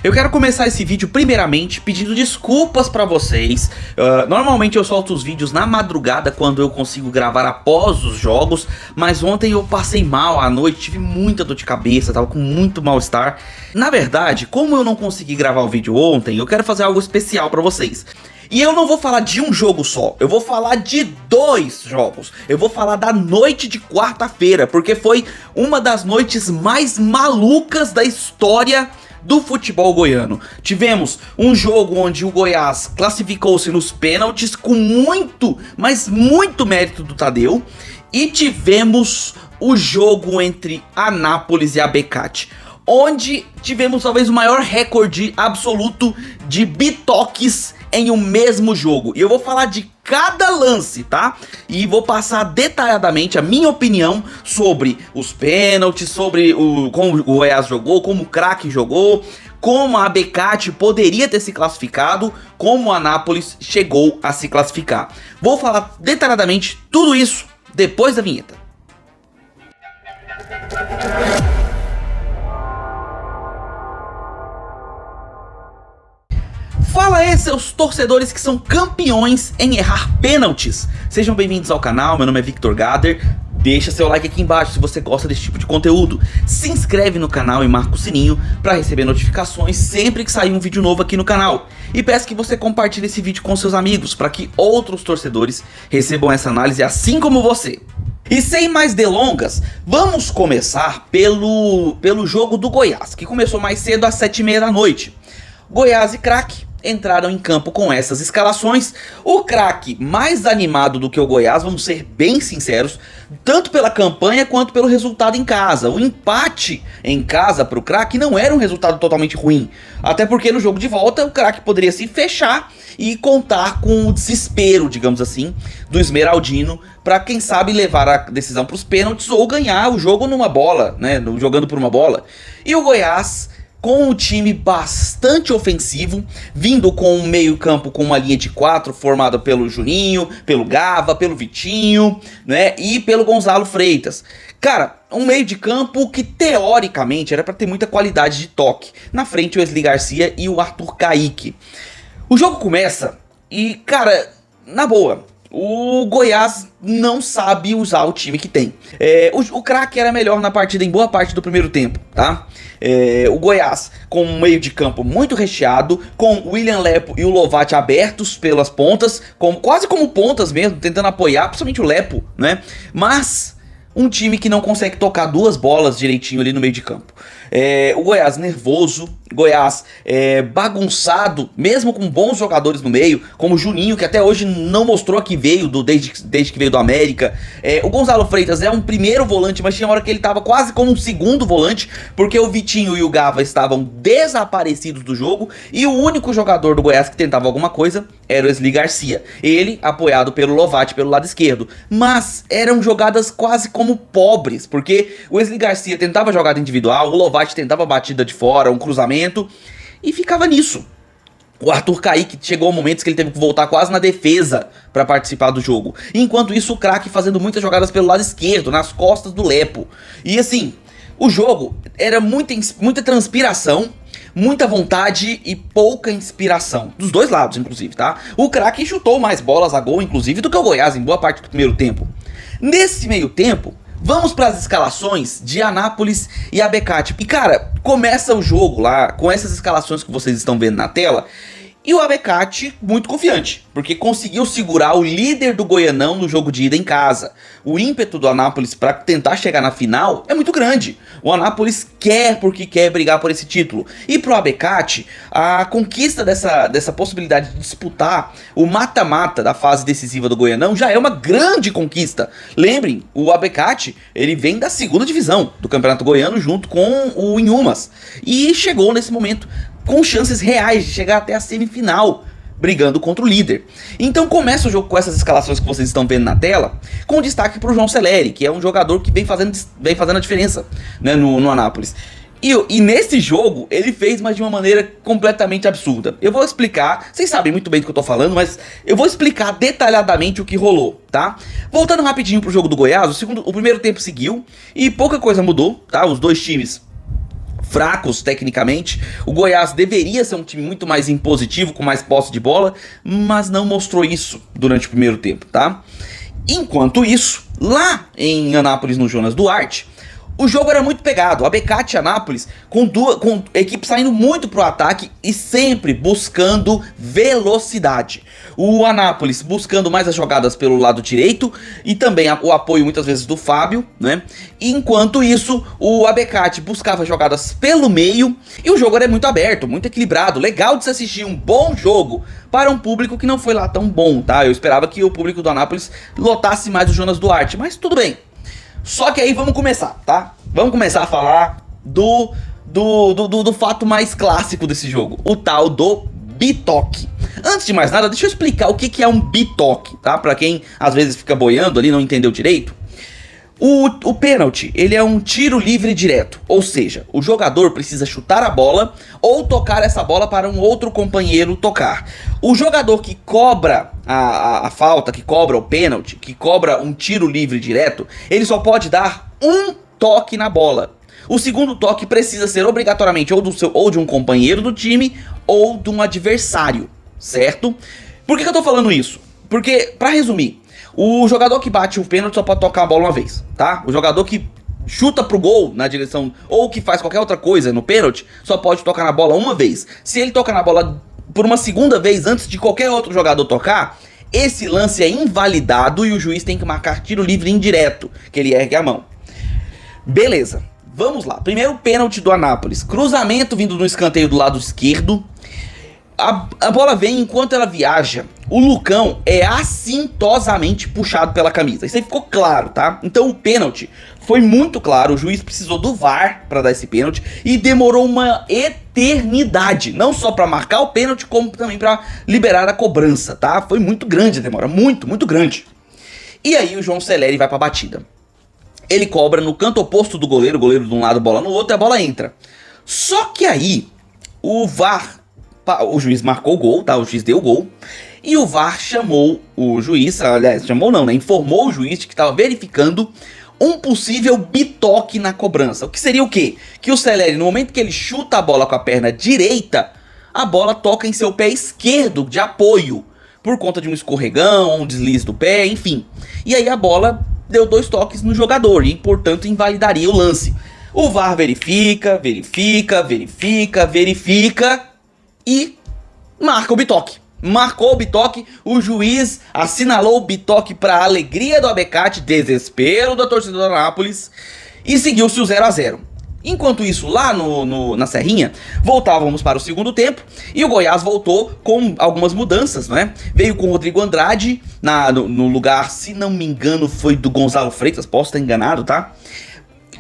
Eu quero começar esse vídeo primeiramente pedindo desculpas pra vocês. Normalmente eu solto os vídeos na madrugada quando eu consigo gravar após os jogos, mas ontem eu passei mal à noite, tive muita dor de cabeça, tava com muito mal-estar. Na verdade, como eu não consegui gravar o vídeo ontem, eu quero fazer algo especial pra vocês. E eu não vou falar de um jogo só, eu vou falar de 2 jogos. Eu vou falar da noite de quarta-feira, porque foi uma das noites mais malucas da história do futebol goiano. Tivemos um jogo onde o Goiás classificou-se nos pênaltis com muito, mas muito mérito do Tadeu. E tivemos o jogo entre Anápolis e Abecate, onde tivemos talvez o maior recorde absoluto de bitoques em um mesmo jogo. E eu vou falar de cada lance, tá? E vou passar detalhadamente a minha opinião sobre os pênaltis, sobre como o Goiás jogou, como o craque jogou, como a Abecate poderia ter se classificado, como o Anápolis chegou a se classificar. Vou falar detalhadamente tudo isso depois da vinheta. Fala aí, seus torcedores que são campeões em errar pênaltis. Sejam bem-vindos ao canal, meu nome é Victor Gader. Deixa seu like aqui embaixo se você gosta desse tipo de conteúdo. Se inscreve no canal e marca o sininho para receber notificações sempre que sair um vídeo novo aqui no canal. E peço que você compartilhe esse vídeo com seus amigos para que outros torcedores recebam essa análise assim como você. E sem mais delongas, vamos começar pelo jogo do Goiás, que começou mais cedo às 7h30 da noite. Goiás e craque entraram em campo com essas escalações. O craque mais animado do que o Goiás, vamos ser bem sinceros, tanto pela campanha quanto pelo resultado em casa. O empate em casa para o craque não era um resultado totalmente ruim, até porque no jogo de volta o craque poderia se fechar e contar com o desespero, digamos assim, do Esmeraldino para quem sabe levar a decisão para os pênaltis ou ganhar o jogo numa bola, né, jogando por uma bola. E o Goiás, com um time bastante ofensivo, vindo com um meio campo com uma linha de 4 formada pelo Juninho, pelo Gava, pelo Vitinho, né, e pelo Gonzalo Freitas. Cara, um meio de campo que teoricamente era para ter muita qualidade de toque. Na frente o Wesley Garcia e o Arthur Kaique. O jogo começa e, cara, na boa, o Goiás não sabe usar o time que tem. O craque era melhor na partida em boa parte do primeiro tempo, tá? O Goiás com um meio de campo muito recheado, com o William Lepo e o Lovati abertos pelas pontas, quase como pontas mesmo, tentando apoiar, principalmente o Lepo, né? Mas um time que não consegue tocar 2 bolas direitinho ali no meio de campo. O Goiás nervoso, Goiás bagunçado, mesmo com bons jogadores no meio, como o Juninho, que até hoje não mostrou que veio desde que veio do América. O Gonzalo Freitas é um primeiro volante, mas tinha hora que ele estava quase como um segundo volante, porque o Vitinho e o Gava estavam desaparecidos do jogo, e o único jogador do Goiás que tentava alguma coisa era o Wesley Garcia, ele apoiado pelo Lovati pelo lado esquerdo. Mas eram jogadas quase como pobres, porque o Wesley Garcia tentava jogada individual, o Lovati tentava batida de fora, um cruzamento, e ficava nisso. O Arthur Kaique chegou a momentos que ele teve que voltar quase na defesa para participar do jogo. Enquanto isso, o craque fazendo muitas jogadas pelo lado esquerdo, nas costas do Lepo. E assim, o jogo era muita transpiração, muita vontade e pouca inspiração. Dos dois lados, inclusive, tá? O craque chutou mais bolas a gol, inclusive, do que o Goiás em boa parte do primeiro tempo. Nesse meio tempo, vamos para as escalações de Anápolis e Abecate. E cara, começa o jogo lá com essas escalações que vocês estão vendo na tela. E o Abecate muito confiante, porque conseguiu segurar o líder do Goianão no jogo de ida em casa. O ímpeto do Anápolis para tentar chegar na final é muito grande. O Anápolis quer porque quer brigar por esse título. E pro Abecate, a conquista dessa possibilidade de disputar o mata-mata da fase decisiva do Goianão já é uma grande conquista. Lembrem, o Abecate, ele vem da 2ª divisão do Campeonato Goiano junto com o Inhumas. E chegou nesse momento com chances reais de chegar até a semifinal, brigando contra o líder. Então começa o jogo com essas escalações que vocês estão vendo na tela, com destaque para o João Celeri, que é um jogador que vem fazendo a diferença, né, no Anápolis. E nesse jogo, ele fez, mas de uma maneira completamente absurda. Eu vou explicar, vocês sabem muito bem do que eu tô falando, mas eu vou explicar detalhadamente o que rolou, tá? Voltando rapidinho pro jogo do Goiás, o primeiro tempo seguiu e pouca coisa mudou, tá? Os dois times fracos tecnicamente. O Goiás deveria ser um time muito mais impositivo, com mais posse de bola, mas não mostrou isso durante o primeiro tempo, tá? Enquanto isso, lá em Anápolis, no Jonas Duarte, o jogo era muito pegado. O Abecate e Anápolis com a equipe saindo muito pro ataque e sempre buscando velocidade. O Anápolis buscando mais as jogadas pelo lado direito e também o apoio muitas vezes do Fábio, né? Enquanto isso, o Abecate buscava jogadas pelo meio e o jogo era muito aberto, muito equilibrado, legal de se assistir, um bom jogo para um público que não foi lá tão bom, tá? Eu esperava que o público do Anápolis lotasse mais o Jonas Duarte, mas tudo bem. Só que aí vamos começar, tá? Vamos começar a falar do fato mais clássico desse jogo, o tal do bitoque. Antes de mais nada, deixa eu explicar o que é um bitoque, tá? Pra quem às vezes fica boiando ali, não entendeu direito. O pênalti, ele é um tiro livre direto, ou seja, o jogador precisa chutar a bola ou tocar essa bola para um outro companheiro tocar. O jogador que cobra a falta, que cobra o pênalti, que cobra um tiro livre direto, ele só pode dar um toque na bola. O segundo toque precisa ser obrigatoriamente ou de um companheiro do time ou de um adversário, certo? Por que eu tô falando isso? Porque, pra resumir, o jogador que bate o pênalti só pode tocar a bola uma vez, tá? O jogador que chuta pro gol na direção ou que faz qualquer outra coisa no pênalti só pode tocar na bola uma vez. Se ele toca na bola por uma segunda vez antes de qualquer outro jogador tocar, esse lance é invalidado e o juiz tem que marcar tiro livre indireto, que ele ergue a mão. Beleza, vamos lá. Primeiro pênalti do Anápolis, cruzamento vindo no escanteio do lado esquerdo. A bola vem enquanto ela viaja. O Lucão é assintosamente puxado pela camisa. Isso aí ficou claro, tá? Então o pênalti foi muito claro. O juiz precisou do VAR para dar esse pênalti e demorou uma eternidade. Não só para marcar o pênalti, como também para liberar a cobrança, tá? Foi muito grande a demora, muito, muito grande. E aí o João Celeri vai pra batida. Ele cobra no canto oposto do goleiro, o goleiro de um lado, a bola no outro, e a bola entra. Só que aí o VAR... O juiz marcou o gol, tá? O juiz deu o gol. E o VAR chamou o juiz, aliás, chamou não, né? Informou o juiz de que estava verificando um possível bitoque na cobrança. O que seria o quê? Que o Celeri, no momento que ele chuta a bola com a perna direita, a bola toca em seu pé esquerdo de apoio, por conta de um escorregão, um deslize do pé, enfim. E aí a bola deu 2 toques no jogador e, portanto, invalidaria o lance. O VAR verifica e marca o bitoque. Marcou o bitoque, o juiz assinalou o bitoque para alegria do Abecate, desespero da torcida do Anápolis, e seguiu-se o 0 a 0. Enquanto isso, lá na Serrinha, voltávamos para o segundo tempo e o Goiás voltou com algumas mudanças, né? Veio com o Rodrigo Andrade no lugar, se não me engano, foi do Gonzalo Freitas, posso estar enganado, tá?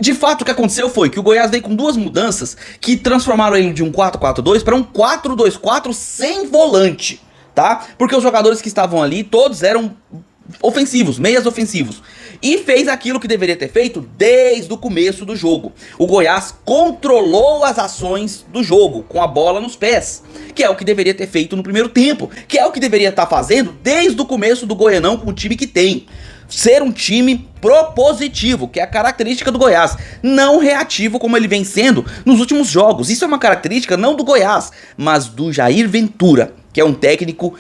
De fato, o que aconteceu foi que o Goiás veio com 2 mudanças que transformaram ele de um 4-4-2 para um 4-2-4 sem volante, tá? Porque os jogadores que estavam ali, todos eram ofensivos, meias ofensivos. E fez aquilo que deveria ter feito desde o começo do jogo. O Goiás controlou as ações do jogo com a bola nos pés, que é o que deveria ter feito no primeiro tempo, que é o que deveria estar fazendo desde o começo do Goianão com o time que tem. Ser um time propositivo, que é a característica do Goiás, não reativo como ele vem sendo nos últimos jogos. Isso é uma característica não do Goiás, mas do Jair Ventura, que é um técnico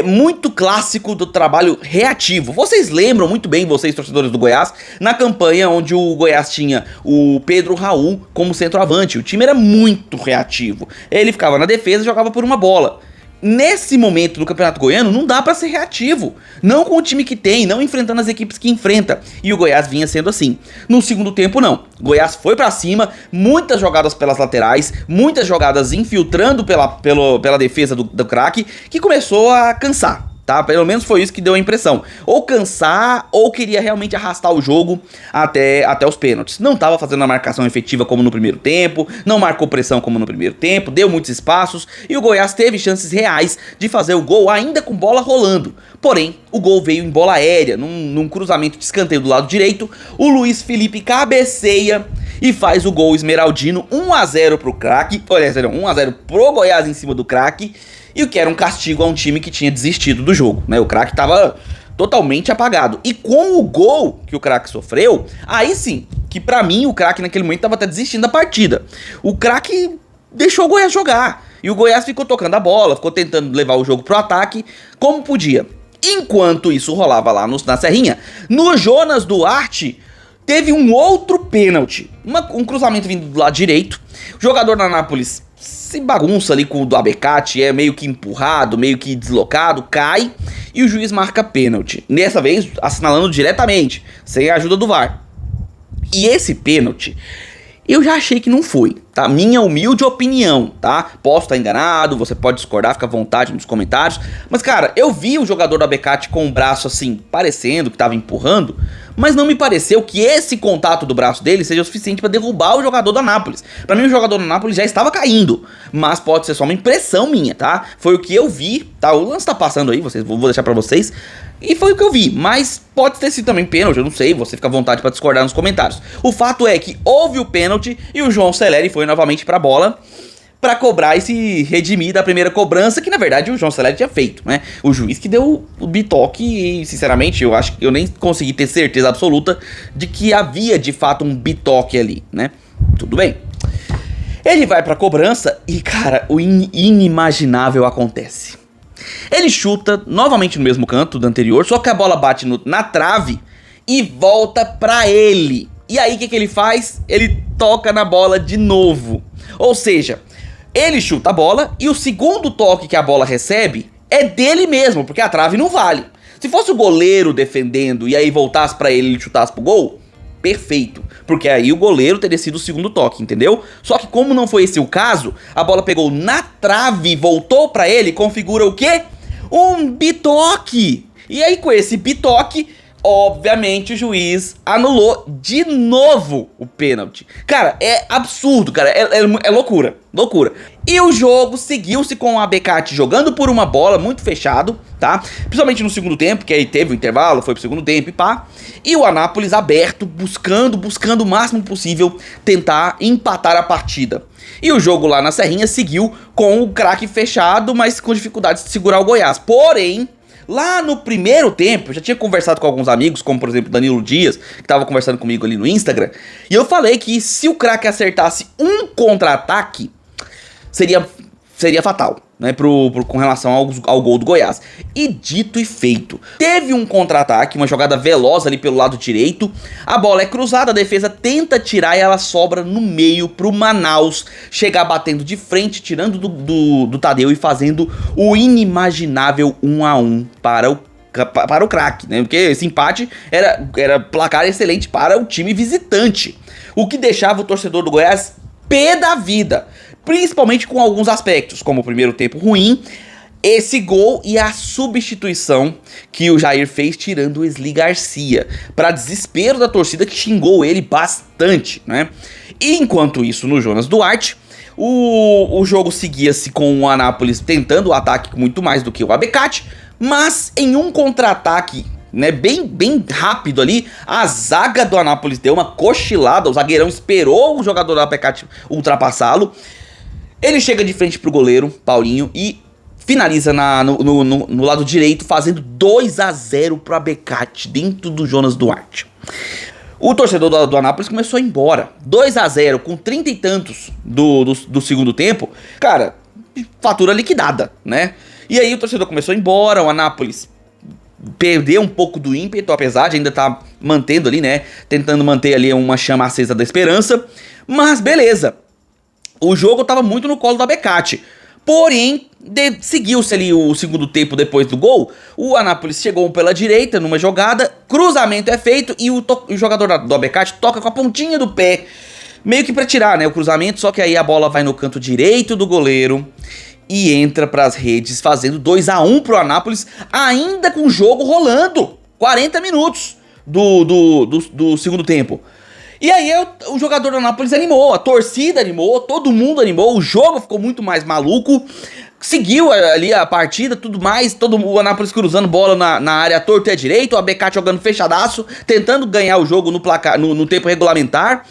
muito clássico do trabalho reativo. Vocês lembram muito bem, vocês torcedores do Goiás, na campanha onde o Goiás tinha o Pedro Raul como centroavante. O time era muito reativo. Ele ficava na defesa e jogava por uma bola. Nesse momento do Campeonato Goiano, não dá pra ser reativo. Não com o time que tem, não enfrentando as equipes que enfrenta. E o Goiás vinha sendo assim. No segundo tempo, não. O Goiás foi pra cima, muitas jogadas pelas laterais, muitas jogadas infiltrando pela defesa do craque, que começou a cansar. Tá? Pelo menos foi isso que deu a impressão. Ou cansar, ou queria realmente arrastar o jogo até os pênaltis. Não estava fazendo a marcação efetiva como no primeiro tempo, não marcou pressão como no primeiro tempo, deu muitos espaços, e o Goiás teve chances reais de fazer o gol ainda com bola rolando. Porém, o gol veio em bola aérea, num cruzamento de escanteio do lado direito. O Luiz Felipe cabeceia e faz o gol esmeraldino, 1 a 0 pro craque. Olha, 1 a 0 pro Goiás em cima do craque. E o que era um castigo a um time que tinha desistido do jogo, né? O craque tava totalmente apagado. E com o gol que o craque sofreu, aí sim que pra mim o craque naquele momento tava até desistindo da partida. O craque deixou o Goiás jogar, e o Goiás ficou tocando a bola, ficou tentando levar o jogo pro ataque como podia. Enquanto isso rolava lá na Serrinha, no Jonas Duarte teve um outro pênalti, um cruzamento vindo do lado direito. O jogador da Anápolis se bagunça ali com o do Abecate, é meio que empurrado, meio que deslocado, cai, e o juiz marca pênalti. Dessa vez assinalando diretamente, sem a ajuda do VAR. E esse pênalti eu já achei que não foi, tá? Minha humilde opinião, tá? Posso estar enganado, você pode discordar, fica à vontade nos comentários. Mas, cara, eu vi o jogador do Abecate com o braço assim, parecendo que tava empurrando, mas não me pareceu que esse contato do braço dele seja o suficiente pra derrubar o jogador do Anápolis. Pra mim, o jogador do Anápolis já estava caindo, mas pode ser só uma impressão minha, tá? Foi o que eu vi, tá? O lance tá passando aí, vou deixar pra vocês. E foi o que eu vi, mas pode ter sido também pênalti, eu não sei, você fica à vontade pra discordar nos comentários. O fato é que houve o pênalti e o João Celeri foi novamente pra bola pra cobrar e se redimir da primeira cobrança, que na verdade o João Celeri tinha feito, né? O juiz que deu o bitoque e, sinceramente, eu acho que eu nem consegui ter certeza absoluta de que havia de fato um bitoque ali, né? Tudo bem. Ele vai pra cobrança e, cara, o inimaginável acontece. Ele chuta novamente no mesmo canto do anterior, só que a bola bate na trave e volta pra ele. E aí o que ele faz? Ele toca na bola de novo. Ou seja, ele chuta a bola e o segundo toque que a bola recebe é dele mesmo, porque a trave não vale. Se fosse o goleiro defendendo e aí voltasse pra ele e ele chutasse pro gol, perfeito, porque aí o goleiro teria sido o segundo toque, entendeu? Só que como não foi esse o caso, a bola pegou na trave, voltou pra ele, configura o quê? Um bitoque! E aí com esse bitoque, obviamente o juiz anulou de novo o pênalti. Cara, é absurdo, cara, é loucura, loucura. E o jogo seguiu-se com o Abecate jogando por uma bola, muito fechado, tá? Principalmente no segundo tempo, que aí teve o intervalo, foi pro segundo tempo e pá. E o Anápolis aberto, buscando o máximo possível tentar empatar a partida. E o jogo lá na Serrinha seguiu com o craque fechado, mas com dificuldades de segurar o Goiás. Porém, lá no primeiro tempo, eu já tinha conversado com alguns amigos, como por exemplo Danilo Dias, que tava conversando comigo ali no Instagram, e eu falei que se o craque acertasse um contra-ataque, seria fatal, né, com relação ao gol do Goiás. E dito e feito, teve um contra-ataque, uma jogada veloz ali pelo lado direito, a bola é cruzada, a defesa tenta tirar e ela sobra no meio pro Manaus chegar batendo de frente, tirando do Tadeu e fazendo o inimaginável 1-1 para o craque, né? Porque esse empate era placar excelente para o time visitante, o que deixava o torcedor do Goiás pé da vida, principalmente com alguns aspectos, como o primeiro tempo ruim, esse gol e a substituição que o Jair fez tirando o Esli Garcia, para desespero da torcida que xingou ele bastante, né? E enquanto isso, no Jonas Duarte, o jogo seguia-se com o Anápolis tentando o ataque muito mais do que o Abecate, mas em um contra-ataque, né, bem rápido ali, a zaga do Anápolis deu uma cochilada, o zagueirão esperou o jogador do Abecate ultrapassá-lo, ele chega de frente pro goleiro, Paulinho, e finaliza no lado direito, fazendo 2-0 pro Abecate, dentro do Jonas Duarte. O torcedor do Anápolis começou a ir embora, 2-0, com 30 e tantos do segundo tempo, cara, fatura liquidada, né? E aí o torcedor começou a ir embora, o Anápolis perdeu um pouco do ímpeto, apesar de ainda estar mantendo ali, né, tentando manter ali uma chama acesa da esperança, mas beleza, o jogo estava muito no colo do Abecate, porém, seguiu-se ali o segundo tempo depois do gol, o Anápolis chegou pela direita numa jogada, cruzamento é feito e o jogador do Abecate toca com a pontinha do pé, meio que para tirar, né, o cruzamento, só que aí a bola vai no canto direito do goleiro e entra pras redes, fazendo 2-1 pro Anápolis, ainda com o jogo rolando, 40 minutos do segundo tempo. E aí o jogador do Anápolis animou, a torcida animou, todo mundo animou, o jogo ficou muito mais maluco, seguiu ali a partida, tudo mais, o Anápolis cruzando bola na área torta e à direita, o Abecate jogando fechadaço, tentando ganhar o jogo no placar, no tempo regulamentar.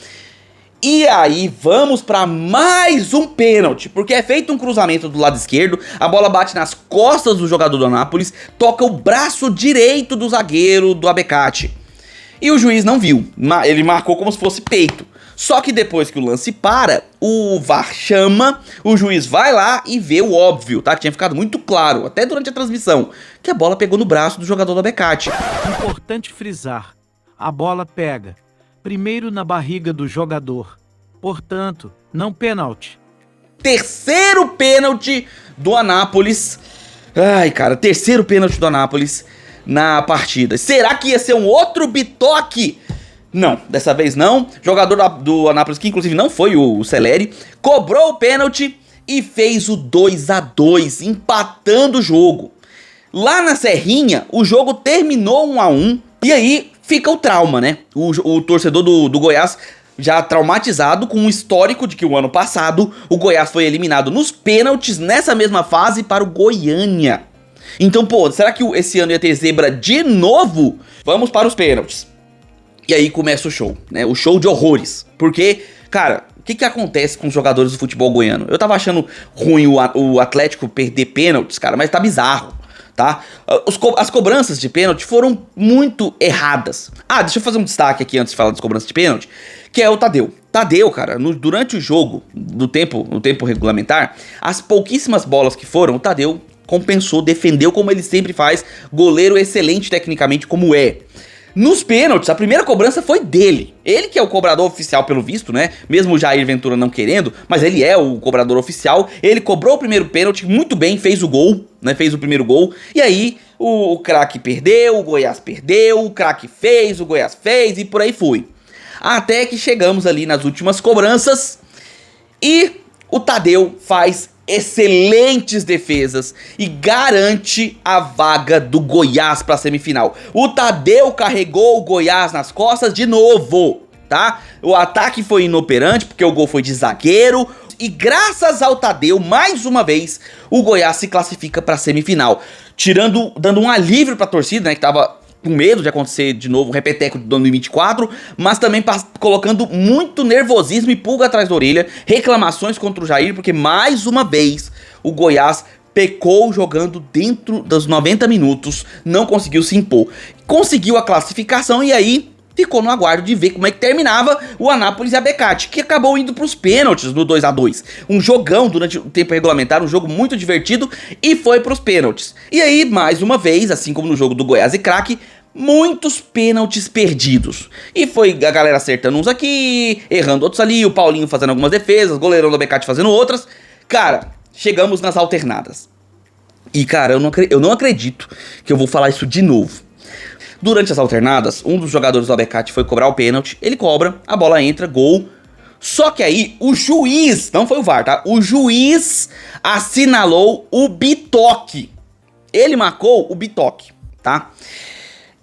E aí vamos para mais um pênalti, porque é feito um cruzamento do lado esquerdo, a bola bate nas costas do jogador do Anápolis, toca o braço direito do zagueiro do Abecate. E o juiz não viu, ele marcou como se fosse peito. Só que depois que o lance para, o VAR chama, o juiz vai lá e vê o óbvio, tá? Que tinha ficado muito claro, até durante a transmissão, que a bola pegou no braço do jogador do Abecate. Importante frisar, a bola pega primeiro na barriga do jogador, portanto, não pênalti. Terceiro pênalti do Anápolis. Ai, cara, terceiro pênalti do Anápolis na partida. Será que ia ser um outro bitoque? Não, dessa vez não. Jogador do Anápolis, que inclusive não foi o Celeri, cobrou o pênalti e fez o 2-2, empatando o jogo. Lá na Serrinha, o jogo terminou 1-1, e aí fica o trauma, né? O torcedor do Goiás já traumatizado com o histórico de que o ano passado o Goiás foi eliminado nos pênaltis nessa mesma fase para o Goiânia. Então, pô, será que esse ano ia ter zebra de novo? Vamos para os pênaltis. E aí começa o show, né? O show de horrores. Porque, cara, o que acontece com os jogadores do futebol goiano? Eu tava achando ruim o Atlético perder pênaltis, cara, mas tá bizarro, tá? As cobranças de pênalti foram muito erradas. Ah, deixa eu fazer um destaque aqui antes de falar das cobranças de pênalti, que é o Tadeu. Tadeu, cara, durante o jogo, no tempo regulamentar, as pouquíssimas bolas que foram, o Tadeu compensou, defendeu como ele sempre faz, goleiro excelente tecnicamente como é. Nos pênaltis, a primeira cobrança foi dele. Ele que é o cobrador oficial pelo visto, né? Mesmo o Jair Ventura não querendo, mas ele é o cobrador oficial. Ele cobrou o primeiro pênalti muito bem, fez o gol, né? Fez o primeiro gol. E aí, o craque perdeu, o Goiás perdeu, o craque fez, o Goiás fez e por aí foi. Até que chegamos ali nas últimas cobranças e o Tadeu faz excelentes defesas e garante a vaga do Goiás para a semifinal. O Tadeu carregou o Goiás nas costas de novo, tá? O ataque foi inoperante porque o gol foi de zagueiro e graças ao Tadeu, mais uma vez, o Goiás se classifica para a semifinal, dando um alívio para a torcida, né, que tava com medo de acontecer de novo o repeteco de 2024, mas também colocando muito nervosismo e pulga atrás da orelha, reclamações contra o Jair, porque mais uma vez o Goiás pecou jogando dentro dos 90 minutos, não conseguiu se impor. Conseguiu a classificação e aí ficou no aguardo de ver como é que terminava o Anápolis e a Abecate, que acabou indo para os pênaltis no 2-2. Um jogão durante o tempo regulamentar, um jogo muito divertido e foi para os pênaltis. E aí, mais uma vez, assim como no jogo do Goiás e Craque, muitos pênaltis perdidos. E foi a galera acertando uns aqui, errando outros ali, o Paulinho fazendo algumas defesas, o goleirão do Abecate fazendo outras. Cara, chegamos nas alternadas. E cara, eu não acredito que eu vou falar isso de novo. Durante as alternadas, um dos jogadores do Abecate foi cobrar o pênalti, ele cobra, a bola entra, gol. Só que aí o juiz, não foi o VAR, tá? O juiz assinalou o bitoque. Ele marcou o bitoque, tá?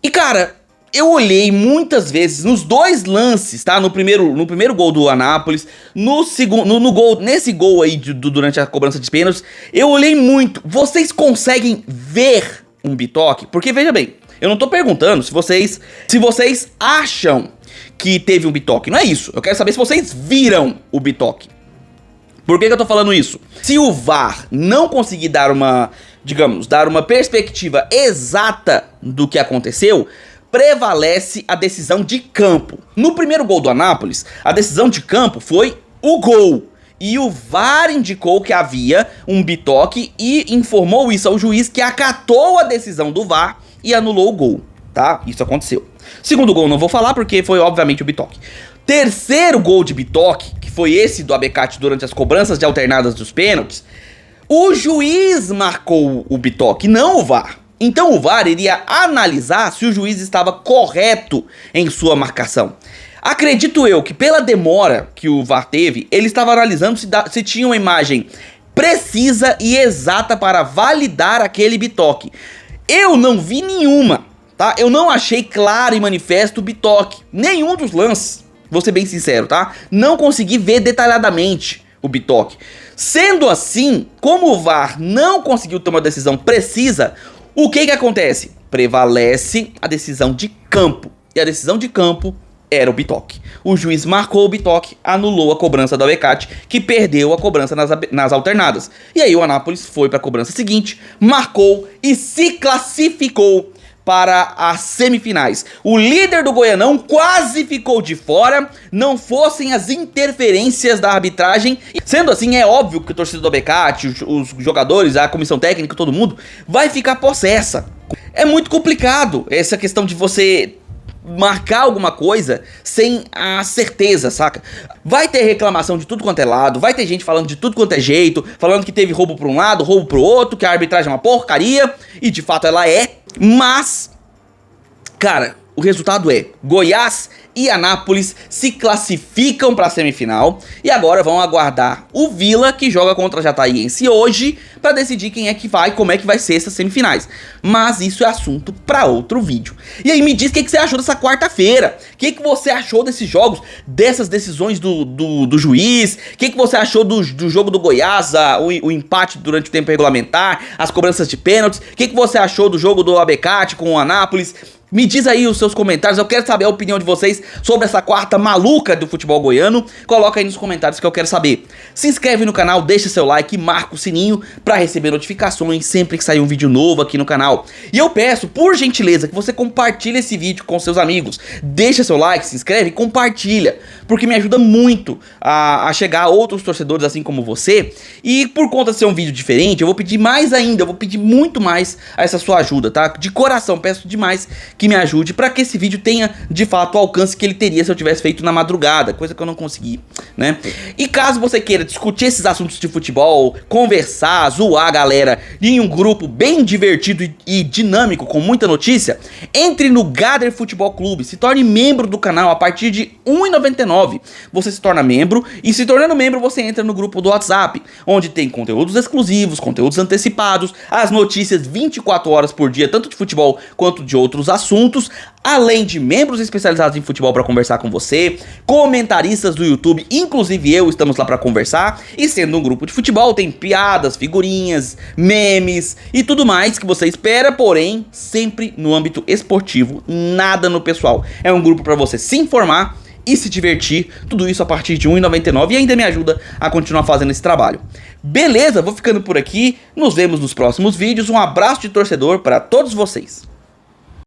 E cara, eu olhei muitas vezes nos dois lances, tá? No primeiro gol do Anápolis, nesse gol aí durante a cobrança de pênaltis, eu olhei muito. Vocês conseguem ver um bitoque? Porque veja bem, eu não tô perguntando se vocês acham que teve um bitoque. Não é isso. Eu quero saber se vocês viram o bitoque. Por que eu tô falando isso? Se o VAR não conseguir dar uma perspectiva exata do que aconteceu, prevalece a decisão de campo. No primeiro gol do Anápolis, a decisão de campo foi o gol. E o VAR indicou que havia um bitoque e informou isso ao juiz, que acatou a decisão do VAR e anulou o gol, tá? Isso aconteceu. Segundo gol não vou falar porque foi obviamente o bitoque. Terceiro gol de bitoque, que foi esse do Abecate durante as cobranças de alternadas dos pênaltis, o juiz marcou o bitoque, não o VAR. Então o VAR iria analisar se o juiz estava correto em sua marcação. Acredito eu que pela demora que o VAR teve, ele estava analisando se tinha uma imagem precisa e exata para validar aquele bitoque. Eu não vi nenhuma, tá? Eu não achei claro e manifesto o bitoque. Nenhum dos lances, vou ser bem sincero, tá? Não consegui ver detalhadamente o bitoque. Sendo assim, como o VAR não conseguiu tomar uma decisão precisa, o que acontece? Prevalece a decisão de campo. E a decisão de campo era o bitoque. O juiz marcou o bitoque, anulou a cobrança do Abecate, que perdeu a cobrança nas alternadas. E aí o Anápolis foi para a cobrança seguinte, marcou e se classificou para as semifinais. O líder do Goianão quase ficou de fora, não fossem as interferências da arbitragem. Sendo assim, é óbvio que o torcedor do Abecate, os jogadores, a comissão técnica, todo mundo, vai ficar possessa. É muito complicado essa questão de você marcar alguma coisa sem a certeza, saca? Vai ter reclamação de tudo quanto é lado, vai ter gente falando de tudo quanto é jeito, falando que teve roubo pra um lado, roubo pro outro, que a arbitragem é uma porcaria, e de fato ela é, mas, cara, o resultado é: Goiás e Anápolis se classificam para a semifinal e agora vão aguardar o Vila, que joga contra a Jataiense hoje, para decidir quem é que vai, como é que vai ser essas semifinais. Mas isso é assunto para outro vídeo. E aí me diz o que você achou dessa quarta-feira, o que você achou desses jogos, dessas decisões do juiz, o que você achou do jogo do Goiás, o empate durante o tempo regulamentar, as cobranças de pênaltis, o que você achou do jogo do Abecate com o Anápolis? Me diz aí os seus comentários, eu quero saber a opinião de vocês sobre essa quarta maluca do futebol goiano. Coloca aí nos comentários que eu quero saber. Se inscreve no canal, deixa seu like e marca o sininho pra receber notificações sempre que sair um vídeo novo aqui no canal. E eu peço, por gentileza, que você compartilhe esse vídeo com seus amigos. Deixa seu like, se inscreve e compartilha, porque me ajuda muito a chegar a outros torcedores assim como você. E por conta de ser um vídeo diferente, eu vou pedir mais ainda, eu vou pedir muito mais a essa sua ajuda, tá? De coração, peço demais que me ajude para que esse vídeo tenha de fato o alcance que ele teria se eu tivesse feito na madrugada, coisa que eu não consegui, né? E caso você queira discutir esses assuntos de futebol, conversar, zoar a galera em um grupo bem divertido e dinâmico com muita notícia, entre no Gader Futebol Clube, se torne membro do canal a partir de R$ 1,99. Você se torna membro e, se tornando membro, você entra no grupo do WhatsApp, onde tem conteúdos exclusivos, conteúdos antecipados, as notícias 24 horas por dia, tanto de futebol quanto de outros assuntos, além de membros especializados em futebol para conversar com você, comentaristas do YouTube, inclusive eu, estamos lá para conversar. E sendo um grupo de futebol, tem piadas, figurinhas, memes e tudo mais que você espera, porém sempre no âmbito esportivo, nada no pessoal. É um grupo para você se informar e se divertir, tudo isso a partir de R$ 1,99, e ainda me ajuda a continuar fazendo esse trabalho. Beleza, vou ficando por aqui, nos vemos nos próximos vídeos, um abraço de torcedor para todos vocês.